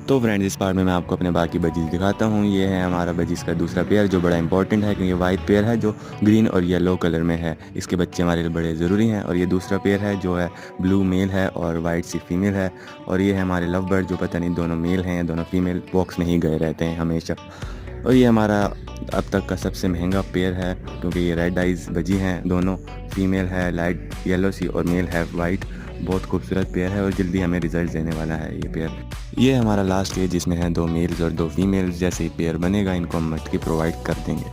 तो फ्रेंड्स, इस पार्ट में मैं आपको अपने बाकी बजीज दिखाता हूँ। ये है हमारा बजीज का दूसरा पेयर जो बड़ा इंपॉर्टेंट है, क्योंकि वाइट पेयर है जो ग्रीन और येलो कलर में है। इसके बच्चे हमारे लिए बड़े ज़रूरी हैं। और ये दूसरा पेयर है जो है ब्लू मेल है और वाइट सी फीमेल है। और ये है हमारे लव बर्ड, जो पता नहीं दोनों मेल हैं दोनों फीमेल, बॉक्स में ही गए रहते हैं हमेशा। और ये हमारा अब तक का सबसे महंगा पेयर है, क्योंकि ये रेड आइज़ बजी हैं दोनों। फीमेल है लाइट येलो सी और मेल है वाइट। बहुत खूबसूरत पेयर है और जल्दी हमें रिजल्ट देने वाला है ये पेयर। ये हमारा लास्ट है जिसमें है 2 मेल्स और 2 फीमेल्स। जैसे ही पेयर बनेगा इनको हम मटकी प्रोवाइड कर देंगे।